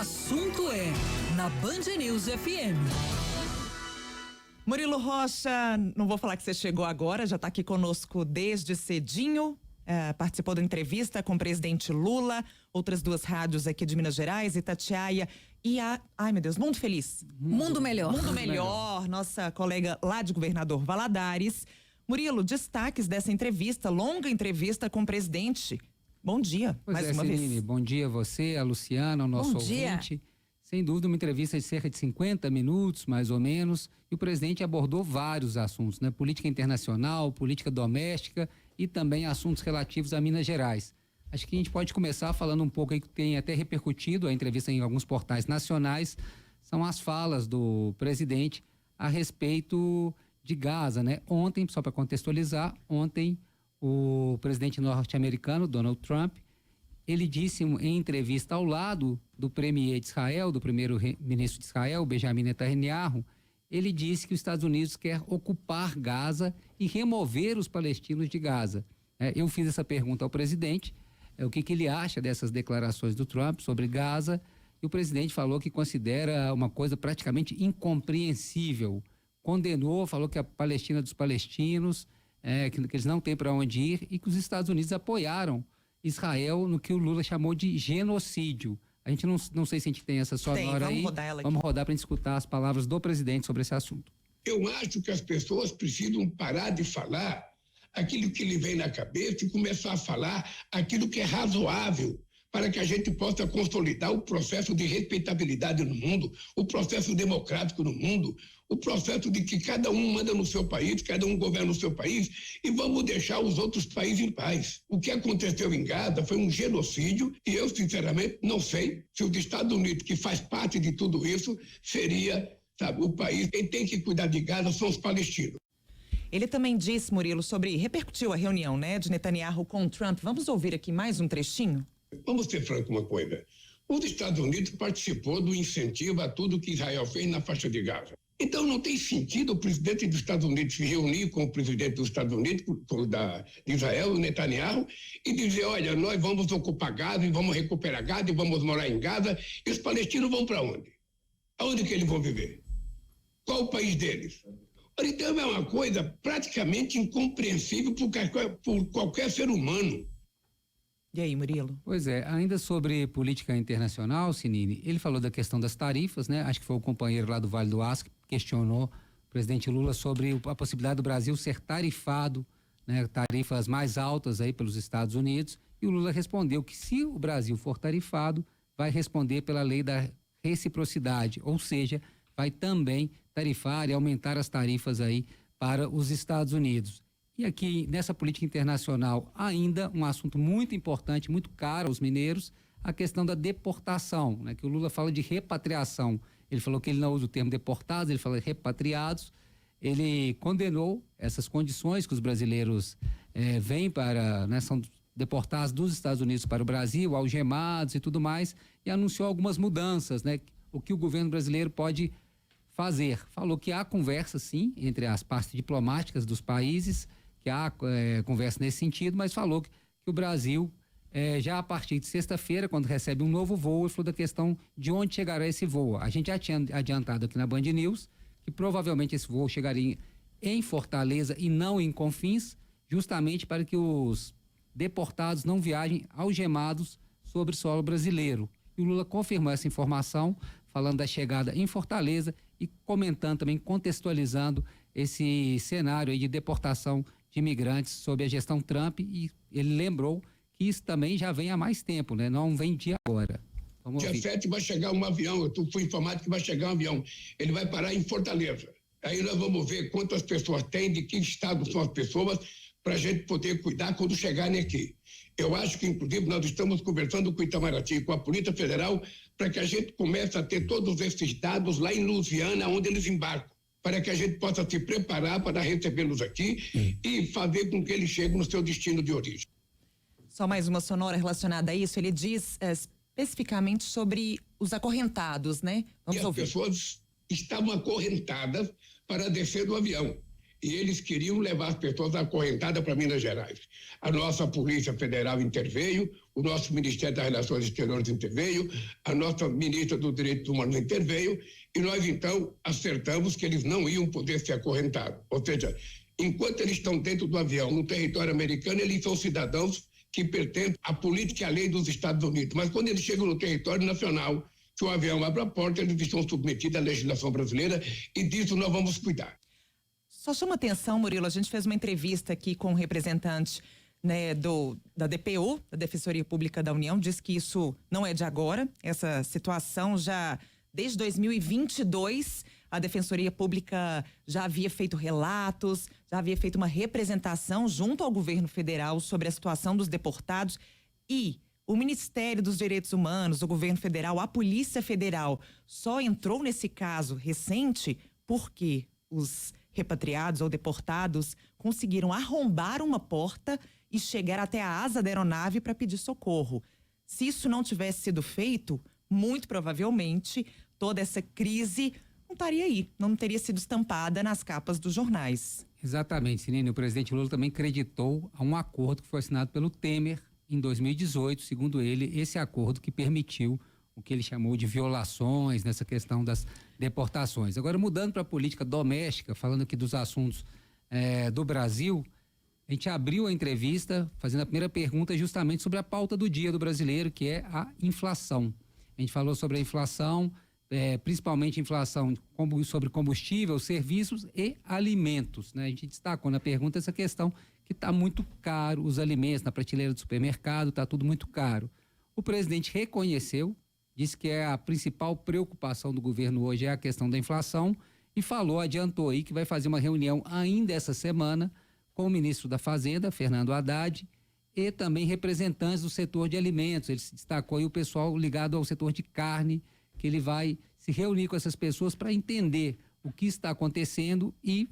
assunto é na Band News FM. Murilo Rocha, não vou falar que você chegou agora, já está aqui conosco desde cedinho, participou da entrevista com o presidente Lula, outras duas rádios aqui de Minas Gerais, Itatiaia e ai meu Deus, Mundo Feliz. Mundo Melhor. Mundo Melhor, nossa colega lá de Governador Valadares. Murilo, destaques dessa entrevista, longa entrevista com o presidente. Bom dia, mais uma vez. Bom dia a você, a Luciana, ao nosso ouvinte. Sem dúvida, uma entrevista de cerca de 50 minutos, mais ou menos, e o presidente abordou vários assuntos, né? Política internacional, política doméstica e também assuntos relativos a Minas Gerais. Acho que a gente pode começar falando um pouco aí que tem até repercutido a entrevista em alguns portais nacionais, são as falas do presidente a respeito de Gaza, né? Ontem, só para contextualizar, o presidente norte-americano, Donald Trump, ele disse em entrevista ao lado do premier de Israel, do primeiro-ministro de Israel, Benjamin Netanyahu, ele disse que os Estados Unidos quer ocupar Gaza e remover os palestinos de Gaza. Eu fiz essa pergunta ao presidente, o que ele acha dessas declarações do Trump sobre Gaza, e o presidente falou que considera uma coisa praticamente incompreensível. Condenou, falou que a Palestina é dos palestinos, que eles não têm para onde ir, e que os Estados Unidos apoiaram Israel no que o Lula chamou de genocídio. A gente não sei se a gente tem essa sonora aí. Vamos rodar para a gente escutar as palavras do presidente sobre esse assunto. Eu acho que as pessoas precisam parar de falar aquilo que lhe vem na cabeça e começar a falar aquilo que é razoável, para que a gente possa consolidar o processo de respeitabilidade no mundo, o processo democrático no mundo, o processo de que cada um manda no seu país, cada um governa no seu país, e vamos deixar os outros países em paz. O que aconteceu em Gaza foi um genocídio, e eu, sinceramente, não sei se os Estados Unidos, que faz parte de tudo isso, seria, o país. Quem tem que cuidar de Gaza são os palestinos. Ele também disse, Murilo, repercutiu a reunião, né, de Netanyahu com Trump. Vamos ouvir aqui mais um trechinho? Vamos ser franco uma coisa. Os Estados Unidos participou do incentivo a tudo que Israel fez na faixa de Gaza. Então não tem sentido o presidente dos Estados Unidos se reunir com o presidente dos Estados Unidos, de Israel, o Netanyahu, e dizer, olha, nós vamos ocupar Gaza e vamos recuperar Gaza e vamos morar em Gaza, e os palestinos vão para onde? Aonde que eles vão viver? Qual o país deles? Então é uma coisa praticamente incompreensível por qualquer ser humano. E aí, Murilo? Pois é, ainda sobre política internacional, Sinini, ele falou da questão das tarifas, né? Acho que foi o companheiro lá do Vale do Aço que questionou o presidente Lula sobre a possibilidade do Brasil ser tarifado, né? Tarifas mais altas aí pelos Estados Unidos, e o Lula respondeu que se o Brasil for tarifado, vai responder pela lei da reciprocidade, ou seja, vai também tarifar e aumentar as tarifas aí para os Estados Unidos. E aqui, nessa política internacional, ainda um assunto muito importante, muito caro aos mineiros, a questão da deportação, né? Que o Lula fala de repatriação. Ele falou que ele não usa o termo deportados, ele fala de repatriados. Ele condenou essas condições que os brasileiros vêm para, né, são deportados dos Estados Unidos para o Brasil, algemados e tudo mais, e anunciou algumas mudanças, né? O que o governo brasileiro pode fazer. Falou que há conversa, sim, entre as partes diplomáticas dos países, que há conversa nesse sentido, mas falou que o Brasil, já a partir de sexta-feira, quando recebe um novo voo, ele falou da questão de onde chegará esse voo. A gente já tinha adiantado aqui na Band News que provavelmente esse voo chegaria em Fortaleza e não em Confins, justamente para que os deportados não viajem algemados sobre solo brasileiro. E o Lula confirmou essa informação, falando da chegada em Fortaleza e comentando também, contextualizando esse cenário aí de deportação de imigrantes sob a gestão Trump, e ele lembrou que isso também já vem há mais tempo, né? Não vem de agora. Dia 7 vai chegar um avião, eu fui informado que vai chegar um avião, ele vai parar em Fortaleza. Aí nós vamos ver quantas pessoas tem, de que estado são as pessoas, para a gente poder cuidar quando chegarem aqui. Eu acho que, inclusive, nós estamos conversando com o Itamaraty, com a Polícia Federal, para que a gente comece a ter todos esses dados lá em Louisiana, onde eles embarcam, para que a gente possa se preparar para recebê-los aqui e fazer com que eles cheguem no seu destino de origem. Só mais uma sonora relacionada a isso, ele diz especificamente sobre os acorrentados, né? Vamos ouvir. As pessoas estavam acorrentadas para descer do avião. e eles queriam levar as pessoas acorrentadas para Minas Gerais. A nossa Polícia Federal interveio, o nosso Ministério das Relações Exteriores interveio, a nossa Ministra dos Direitos Humanos interveio, e nós então acertamos que eles não iam poder ser acorrentados. Ou seja, enquanto eles estão dentro do avião, no território americano, eles são cidadãos que pertencem à política e à lei dos Estados Unidos. Mas quando eles chegam no território nacional, que o avião abre a porta, eles estão submetidos à legislação brasileira, e disso nós vamos cuidar. Só chama atenção, Murilo, a gente fez uma entrevista aqui com um representante, né, da DPU, da Defensoria Pública da União, diz que isso não é de agora, essa situação já desde 2022, a Defensoria Pública já havia feito relatos, já havia feito uma representação junto ao governo federal sobre a situação dos deportados, e o Ministério dos Direitos Humanos, o governo federal, a Polícia Federal só entrou nesse caso recente porque os repatriados ou deportados conseguiram arrombar uma porta e chegar até a asa da aeronave para pedir socorro. Se isso não tivesse sido feito, muito provavelmente toda essa crise não estaria aí, não teria sido estampada nas capas dos jornais. Exatamente, Sinine. O presidente Lula também creditou a um acordo que foi assinado pelo Temer em 2018, segundo ele, esse acordo que permitiu o que ele chamou de violações nessa questão das deportações. Agora, mudando para a política doméstica, falando aqui dos assuntos do Brasil, a gente abriu a entrevista fazendo a primeira pergunta justamente sobre a pauta do dia do brasileiro, que é a inflação. A gente falou sobre a inflação, principalmente inflação sobre combustível, serviços e alimentos, né? A gente destacou na pergunta essa questão que está muito caro, os alimentos na prateleira do supermercado, está tudo muito caro. O presidente reconheceu, disse que a principal preocupação do governo hoje é a questão da inflação e adiantou aí que vai fazer uma reunião ainda essa semana com o ministro da Fazenda, Fernando Haddad, e também representantes do setor de alimentos. Ele se destacou aí o pessoal ligado ao setor de carne, que ele vai se reunir com essas pessoas para entender o que está acontecendo e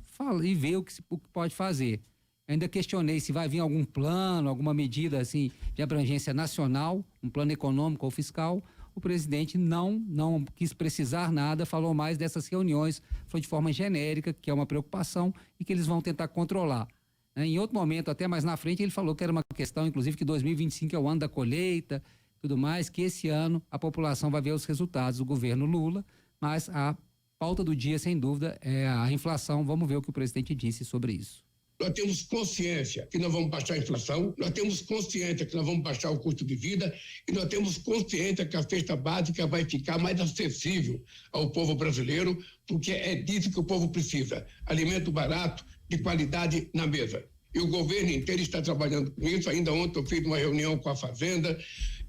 ver o que pode fazer. Ainda questionei se vai vir algum plano, alguma medida assim de abrangência nacional, um plano econômico ou fiscal. O presidente não quis precisar nada, falou mais dessas reuniões, foi de forma genérica, que é uma preocupação e que eles vão tentar controlar. Em outro momento, até mais na frente, ele falou que era uma questão, inclusive, que 2025 é o ano da colheita, tudo mais, que esse ano a população vai ver os resultados do governo Lula, mas a pauta do dia, sem dúvida, é a inflação. Vamos ver o que o presidente disse sobre isso. Nós temos consciência que nós vamos baixar a inflação, nós temos consciência que nós vamos baixar o custo de vida e nós temos consciência que a cesta básica vai ficar mais acessível ao povo brasileiro, porque é disso que o povo precisa, alimento barato, de qualidade na mesa. E o governo inteiro está trabalhando com isso. Ainda ontem eu fiz uma reunião com a Fazenda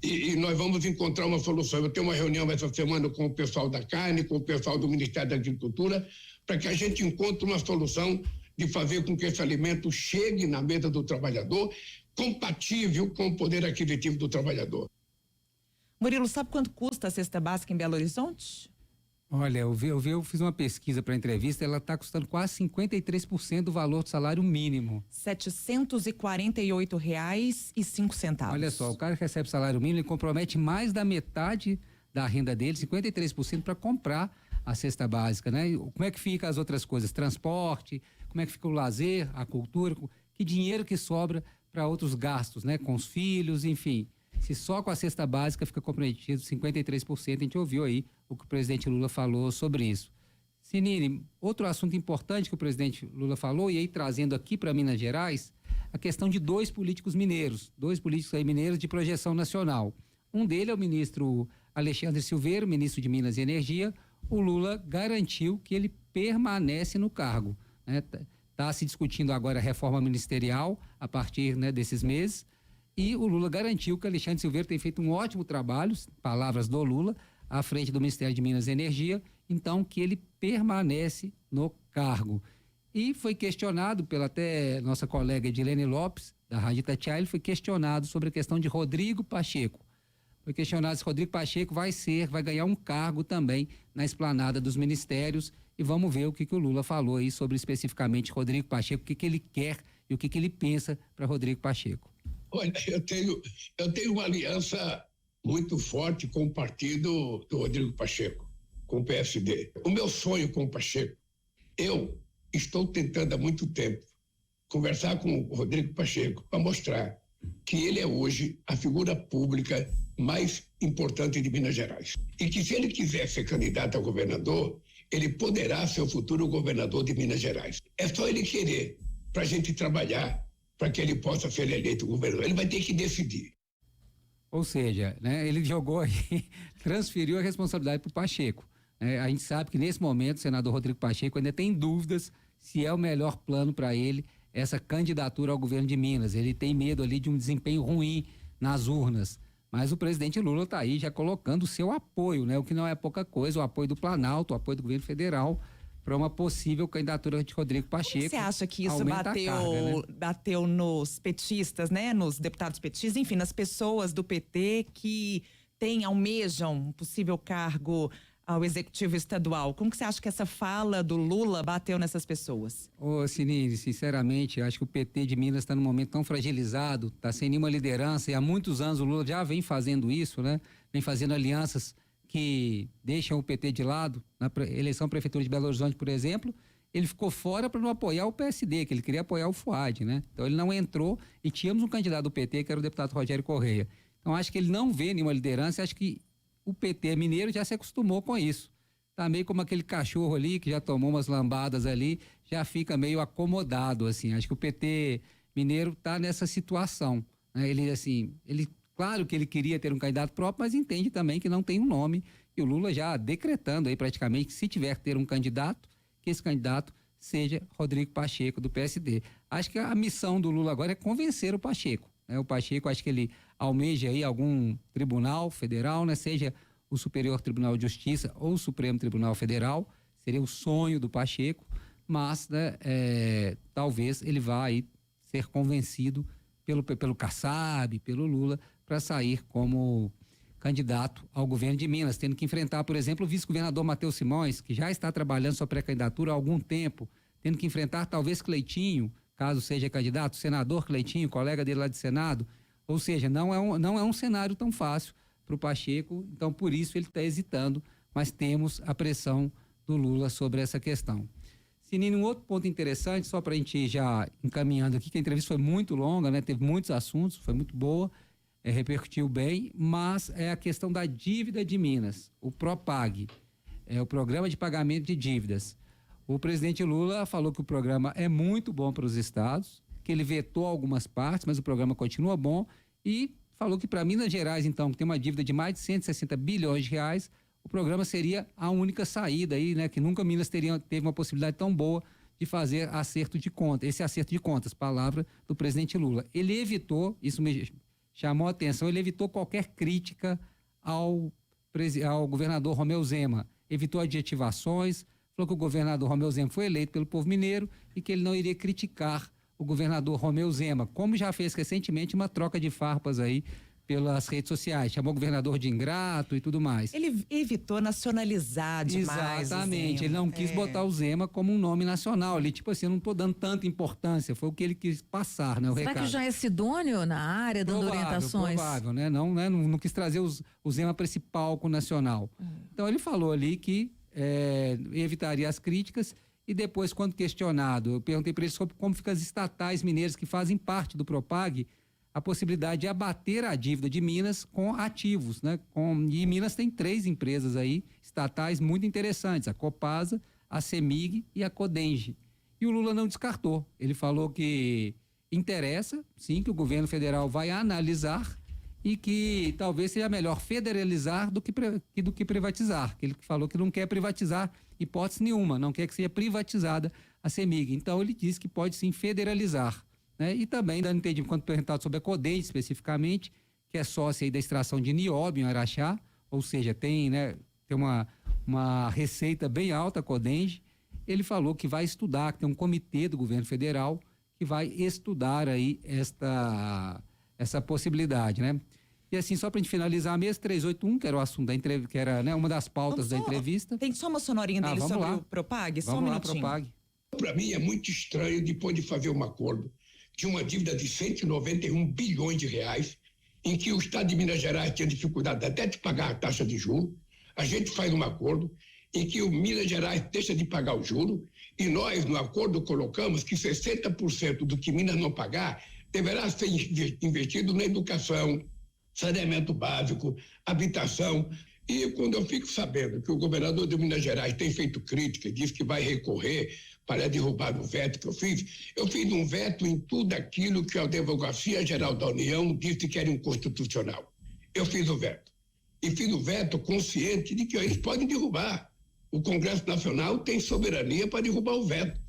e nós vamos encontrar uma solução. Eu tenho uma reunião essa semana com o pessoal da carne, com o pessoal do Ministério da Agricultura, para que a gente encontre uma solução de fazer com que esse alimento chegue na mesa do trabalhador, compatível com o poder aquisitivo do trabalhador. Murilo, sabe quanto custa a cesta básica em Belo Horizonte? Olha, eu fiz uma pesquisa para a entrevista, ela está custando quase 53% do valor do salário mínimo. R$ 748,05. Olha só, o cara que recebe salário mínimo, ele compromete mais da metade da renda dele, 53%, para comprar a cesta básica, né? Como é que fica as outras coisas? Transporte, como é que fica o lazer, a cultura, que dinheiro que sobra para outros gastos, né? Com os filhos, enfim. Se só com a cesta básica fica comprometido 53%, a gente ouviu aí o que o presidente Lula falou sobre isso. Sinine, outro assunto importante que o presidente Lula falou, e aí trazendo aqui para Minas Gerais, a questão de dois políticos mineiros aí mineiros de projeção nacional. Um deles é o ministro Alexandre Silveira, ministro de Minas e Energia. O Lula garantiu que ele permanece no cargo, né? Tá se discutindo agora a reforma ministerial a partir, né, desses meses. E o Lula garantiu que Alexandre Silveira tem feito um ótimo trabalho, palavras do Lula, à frente do Ministério de Minas e Energia, então que ele permanece no cargo. E foi questionado pela até nossa colega Edilene Lopes, da Rádio Itatiaia, ele foi questionado sobre a questão de Rodrigo Pacheco. Foi questionado se Rodrigo Pacheco vai ganhar um cargo também na esplanada dos ministérios, e vamos ver o que o Lula falou aí sobre especificamente Rodrigo Pacheco, o que ele quer e o que ele pensa para Rodrigo Pacheco. Olha, eu tenho uma aliança muito forte com o partido do Rodrigo Pacheco, com o PSD. O meu sonho com o Pacheco, eu estou tentando há muito tempo conversar com o Rodrigo Pacheco para mostrar que ele é hoje a figura pública mais importante de Minas Gerais. E que se ele quiser ser candidato a governador, ele poderá ser o futuro governador de Minas Gerais. É só ele querer, para a gente trabalhar, para que ele possa ser eleito governador. Ele vai ter que decidir. Ou seja, né, ele jogou aí, transferiu a responsabilidade para o Pacheco. A gente sabe que nesse momento o senador Rodrigo Pacheco ainda tem dúvidas se é o melhor plano para ele essa candidatura ao governo de Minas. Ele tem medo ali de um desempenho ruim nas urnas. Mas o presidente Lula está aí já colocando o seu apoio, né? O que não é pouca coisa, o apoio do Planalto, o apoio do governo federal para uma possível candidatura de Rodrigo Pacheco. Você acha que isso bateu nos petistas, né? Nos deputados petistas, enfim, nas pessoas do PT que almejam um possível cargo ao executivo estadual? Como que você acha que essa fala do Lula bateu nessas pessoas? Ô, Sinine, sinceramente, acho que o PT de Minas está num momento tão fragilizado, está sem nenhuma liderança, e há muitos anos o Lula já vem fazendo isso, né? Vem fazendo alianças que deixam o PT de lado. Na eleição à Prefeitura de Belo Horizonte, por exemplo, ele ficou fora para não apoiar o PSD, que ele queria apoiar o Fuad, né? Então ele não entrou e tínhamos um candidato do PT, que era o deputado Rogério Correia. Então acho que ele não vê nenhuma liderança, acho que o PT mineiro já se acostumou com isso. Tá meio como aquele cachorro ali que já tomou umas lambadas ali, já fica meio acomodado, assim. Acho que o PT mineiro tá nessa situação, né? Claro que ele queria ter um candidato próprio, mas entende também que não tem um nome, e o Lula já decretando aí praticamente que se tiver que ter um candidato, que esse candidato seja Rodrigo Pacheco, do PSD. Acho que a missão do Lula agora é convencer o Pacheco, né? O Pacheco, acho que ele almeja aí algum tribunal federal, né? Seja o Superior Tribunal de Justiça ou o Supremo Tribunal Federal, seria o sonho do Pacheco, mas, né, talvez ele vá aí ser convencido pelo Kassab, pelo Lula, para sair como candidato ao governo de Minas, tendo que enfrentar, por exemplo, o vice-governador Matheus Simões, que já está trabalhando sua pré-candidatura há algum tempo, tendo que enfrentar talvez Cleitinho, caso seja candidato, o senador Cleitinho, colega dele lá de Senado. Ou seja, não é um cenário tão fácil para o Pacheco, então por isso ele está hesitando, mas temos a pressão do Lula sobre essa questão. Sinine, um outro ponto interessante, só para a gente ir já encaminhando aqui, que a entrevista foi muito longa, né? Teve muitos assuntos, foi muito boa, repercutiu bem, mas é a questão da dívida de Minas, o PROPAG, o Programa de Pagamento de Dívidas. O presidente Lula falou que o programa é muito bom para os estados, que ele vetou algumas partes, mas o programa continua bom, e falou que para Minas Gerais, então, que tem uma dívida de mais de 160 bilhões de reais, o programa seria a única saída aí, né? Que nunca Minas teve uma possibilidade tão boa de fazer acerto de contas, esse acerto de contas, palavra do presidente Lula. Ele evitou, isso me chamou a atenção, ele evitou qualquer crítica ao governador Romeu Zema, evitou adjetivações, falou que o governador Romeu Zema foi eleito pelo povo mineiro e que ele não iria criticar o governador Romeu Zema, como já fez recentemente uma troca de farpas aí pelas redes sociais, chamou o governador de ingrato e tudo mais. Ele evitou nacionalizar demais. Exatamente, ele não quis botar o Zema como um nome nacional, ele tipo assim, eu não estou dando tanta importância, foi o que ele quis passar, né, o recado. Será que já é Sidônio na área, dando orientações? Provável, né, não quis trazer o Zema para esse palco nacional. Então ele falou ali que evitaria as críticas, e depois, quando questionado, eu perguntei para ele sobre como ficam as estatais mineiras que fazem parte do PROPAG, a possibilidade de abater a dívida de Minas com ativos, né? E Minas tem 3 empresas aí, estatais muito interessantes, a Copasa, a CEMIG e a Codenge. E o Lula não descartou, ele falou que interessa, sim, que o governo federal vai analisar e que talvez seja melhor federalizar do que privatizar, que ele falou que não quer privatizar hipótese nenhuma, não quer que seja privatizada a CEMIG. Então ele disse que pode sim federalizar, né? E também dando entendimento, quando perguntado sobre a Codenge especificamente, que é sócia aí da extração de nióbio em Araxá, ou seja, tem uma receita bem alta a Codenge, ele falou que vai estudar, que tem um comitê do governo federal que vai estudar aí essa possibilidade, né? E assim, só para a gente finalizar mesmo, 381, que era o assunto da entrevista, que era, né, uma das pautas da entrevista. Tem só uma sonorinha dele sobre o PROPAG? Só um minutinho. PROPAG. Para mim é muito estranho, depois de fazer um acordo de uma dívida de 191 bilhões de reais, em que o Estado de Minas Gerais tinha dificuldade até de pagar a taxa de juros, a gente faz um acordo em que o Minas Gerais deixa de pagar o juro, e nós, no acordo, colocamos que 60% do que Minas não pagar deverá ser investido na educação, saneamento básico, habitação. E quando eu fico sabendo que o governador de Minas Gerais tem feito crítica, diz que vai recorrer para derrubar o veto que eu fiz um veto em tudo aquilo que a Advocacia Geral da União disse que era inconstitucional. Eu fiz o veto. E fiz o veto consciente de que eles podem derrubar. O Congresso Nacional tem soberania para derrubar o veto.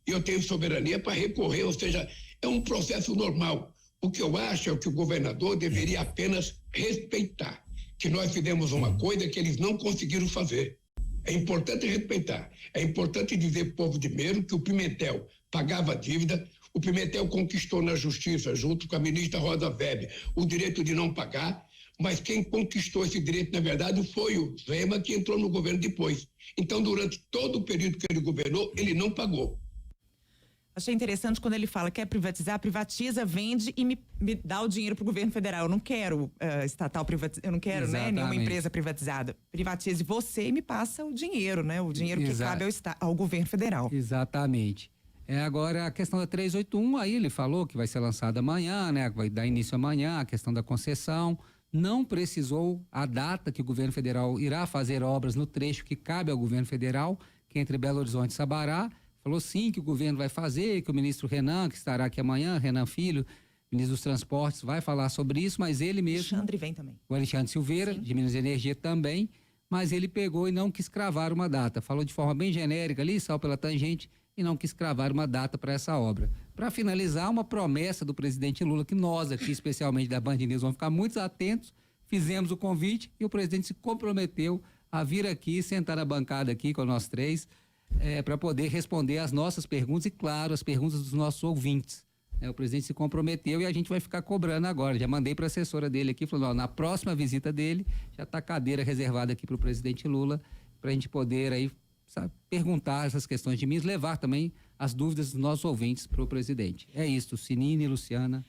E eu tenho soberania para recorrer, ou seja, é um processo normal. O que eu acho é que o governador deveria apenas respeitar que nós fizemos uma coisa que eles não conseguiram fazer. É importante respeitar. É importante dizer para o povo de Meiro que o Pimentel pagava a dívida, o Pimentel conquistou na justiça, junto com a ministra Rosa Weber, o direito de não pagar, mas quem conquistou esse direito, na verdade, foi o Zema, que entrou no governo depois. Então, durante todo o período que ele governou, ele não pagou. Achei interessante quando ele fala que quer privatizar, privatiza, vende e me dá o dinheiro para o governo federal. Eu não quero estatal privatizado, eu não quero, né, nenhuma empresa privatizada. Privatize você e me passa o dinheiro, né? O dinheiro que cabe ao governo federal. Exatamente. Agora, a questão da 381, aí ele falou que vai ser lançada amanhã, né? Vai dar início amanhã, a questão da concessão. Não precisou a data que o governo federal irá fazer obras no trecho que cabe ao governo federal, que é entre Belo Horizonte e Sabará. Falou sim que o governo vai fazer, que o ministro Renan, que estará aqui amanhã, Renan Filho, ministro dos Transportes, vai falar sobre isso, mas ele mesmo... Alexandre vem também. O Alexandre Silveira, de Minas Energia também, mas ele pegou e não quis cravar uma data. Falou de forma bem genérica ali, saiu pela tangente, e não quis cravar uma data para essa obra. Para finalizar, uma promessa do presidente Lula, que nós aqui, especialmente da Band News, vamos ficar muito atentos, fizemos o convite e o presidente se comprometeu a vir aqui, sentar na bancada aqui com nós três, para poder responder às nossas perguntas e, claro, as perguntas dos nossos ouvintes. O presidente se comprometeu e a gente vai ficar cobrando agora. Já mandei para a assessora dele aqui, falando, na próxima visita dele, já está a cadeira reservada aqui para o presidente Lula, para a gente poder aí, sabe, perguntar essas questões de Minas, levar também as dúvidas dos nossos ouvintes para o presidente. É isso, Sinine, Luciana.